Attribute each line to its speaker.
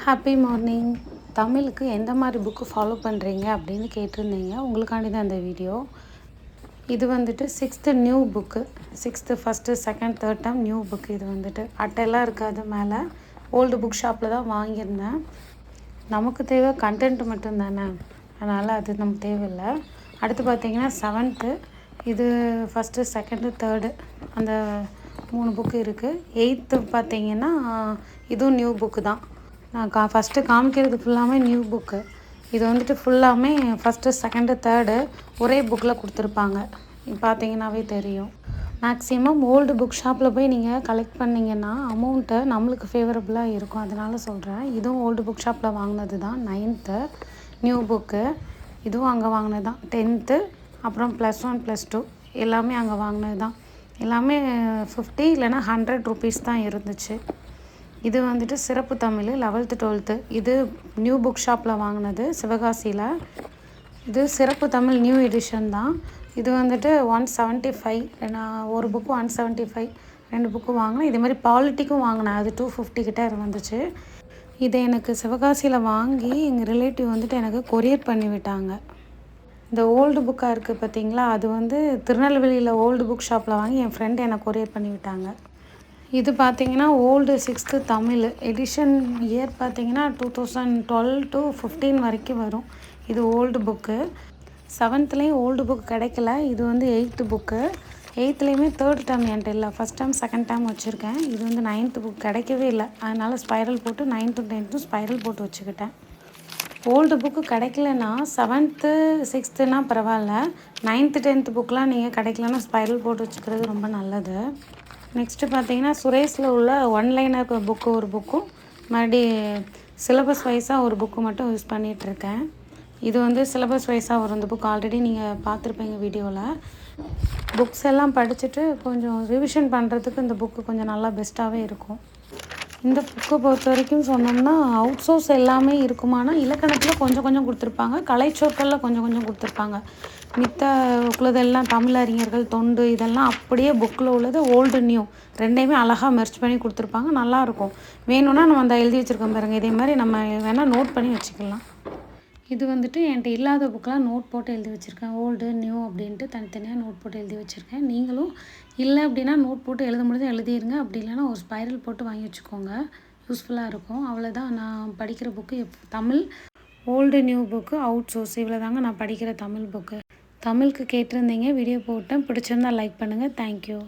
Speaker 1: Happy morning. தமிழுக்கு எந்த மாதிரி புக்கு ஃபாலோ பண்ணுறீங்க அப்படின்னு கேட்டிருந்தீங்க. உங்களுக்காண்டி தான் இந்த வீடியோ. இது வந்துட்டு 6th new book, 6th first second third term new book. இது வந்துட்டு அட்டையெல்லாம் இருக்காது, மேலே ஓல்டு புக் ஷாப்பில் தான் வாங்கியிருந்தேன். நமக்கு தேவை கண்டென்ட் மட்டும்தானே, அதனால் அது நமக்கு தேவையில்லை. அடுத்து பார்த்திங்கன்னா 7th, இது ஃபஸ்ட்டு செகண்டு தேர்டு அந்த 3 புக்கு இருக்குது. 8th பார்த்திங்கன்னா இதுவும் நியூ புக்கு தான். நான் ஃபஸ்ட்டு காமிக்கிறது ஃபுல்லாமே நியூ புக்கு. இது வந்துட்டு ஃபுல்லாமே ஃபஸ்ட்டு செகண்டு தேர்டு ஒரே புக்கில் கொடுத்துருப்பாங்க. பார்த்தீங்கன்னாவே தெரியும். மேக்ஸிமம் ஓல்டு புக் ஷாப்பில் போய் நீங்கள் கலெக்ட் பண்ணிங்கன்னா அமௌண்ட்டு நம்மளுக்கு ஃபேவரபுளாக இருக்கும். அதனால் சொல்கிறேன். இதுவும் ஓல்டு புக் ஷாப்பில் வாங்கினது தான். 9th நியூ புக்கு, இதுவும் அங்கே வாங்கினது தான். 10th அப்புறம் +1 +2 எல்லாமே அங்கே வாங்கினது தான். எல்லாமே 50 இல்லைனா 100 ருபீஸ் தான் இருந்துச்சு. இது வந்துட்டு சிறப்பு தமிழ் 11th 12th. இது நியூ புக் ஷாப்பில் வாங்கினது, சிவகாசியில். இது சிறப்பு தமிழ் நியூ எடிஷன் தான். இது வந்துட்டு 175. நான் ஒரு புக்கு 175, 2 புக்கு வாங்கினேன். இதே மாதிரி பாலிட்டிக்கும் வாங்கினேன். அது 250 கிட்ட வந்துச்சு. இதை எனக்கு சிவகாசியில் வாங்கி எங்கள் ரிலேட்டிவ் வந்துட்டு எனக்கு கொரியர் பண்ணி விட்டாங்க. இந்த ஓல்டு புக்காக இருக்குது பார்த்தீங்களா, அது வந்து திருநெல்வேலியில் ஓல்டு புக் ஷாப்பில் வாங்கி என் ஃப்ரெண்டு எனக்கு கொரியர் பண்ணி விட்டாங்க. இது பார்த்திங்கன்னா old 6th Tamil edition. Year பார்த்திங்கன்னா 2012 to 15 வரைக்கும் வரும். இது old book. 7th old book கிடைக்கல. இது வந்து 8th book. 8th third term என்கிட்ட இல்லை, ஃபஸ்ட் டேர்ம் செகண்ட் டேர்ம் வச்சுருக்கேன். இது வந்து 9th புக் கிடைக்கவே இல்லை. அதனால் ஸ்பைரல் போட்டு 9th 10th ஸ்பைரல் போட்டு வச்சுக்கிட்டேன். ஓல்டு புக்கு கிடைக்கலன்னா 7th 6th பரவாயில்ல. 9th 10th புக்கெலாம் நீங்கள் கிடைக்கலன்னா ஸ்பைரல் போட்டு வச்சுக்கிறது ரொம்ப நல்லது. நெக்ஸ்ட்டு பார்த்தீங்கன்னா சுரேஷில் உள்ள ஒன்லைனர் புக்கு ஒரு புக்கும், மறுபடி சிலபஸ் வைஸாக ஒரு புக்கு மட்டும் யூஸ் பண்ணிகிட்ருக்கேன். இது வந்து சிலபஸ் வைஸாக வரும். இந்த புக் ஆல்ரெடி நீங்கள் பார்த்துருப்பீங்க வீடியோவில். புக்ஸ் எல்லாம் படிச்சுட்டு கொஞ்சம் ரிவிஷன் பண்ணுறதுக்கு இந்த புக்கு கொஞ்சம் நல்லா பெஸ்ட்டாகவே இருக்கும். இந்த புக்கை பொறுத்த வரைக்கும் சொன்னோம்னா அவுட் சோர்ஸ் எல்லாமே இருக்குமானா இலக்கணத்தில் கொஞ்சம் கொஞ்சம் கொடுத்துருப்பாங்க, கலைச்சொற்களில் கொஞ்சம் கொஞ்சம் கொடுத்துருப்பாங்க. மித்த உள்ளதெல்லாம் தமிழ் அறிஞர்கள் தொண்டு இதெல்லாம் அப்படியே புக்கில் உள்ளது ஓல்டு நியூ ரெண்டையுமே அழகாக மெர்ச் பண்ணி கொடுத்துருப்பாங்க. நல்லாயிருக்கும். வேணும்னா நம்ம அந்த எழுதி வச்சுருக்கோம் பாருங்கள், இதே மாதிரி நம்ம வேணால் நோட் பண்ணி வச்சுக்கலாம். இது வந்துட்டு என்கிட்ட இல்லாத புக்கெலாம் நோட் போட்டு எழுதி வச்சுருக்கேன். ஓல்டு நியூ அப்படின்ட்டு தனித்தனியாக நோட் போட்டு எழுதி வச்சுருக்கேன். நீங்களும் இல்லை அப்படின்னா நோட் போட்டு எழுத முடிஞ்சு எழுதிடுங்க. அப்படி இல்லைன்னா ஒரு ஸ்பைரல் போட்டு வாங்கி வச்சுக்கோங்க, யூஸ்ஃபுல்லாக இருக்கும். அவ்வளோதான் நான் படிக்கிற book. Tamil old new book, out source, இவ்வளோ தாங்க நான் படிக்கிற தமிழ் புக்கு. தமிழுக்கு கேட்டிருந்தீங்க, வீடியோ போட்டேன். பிடிச்சிருந்தால் லைக் பண்ணுங்கள். தேங்க்யூ.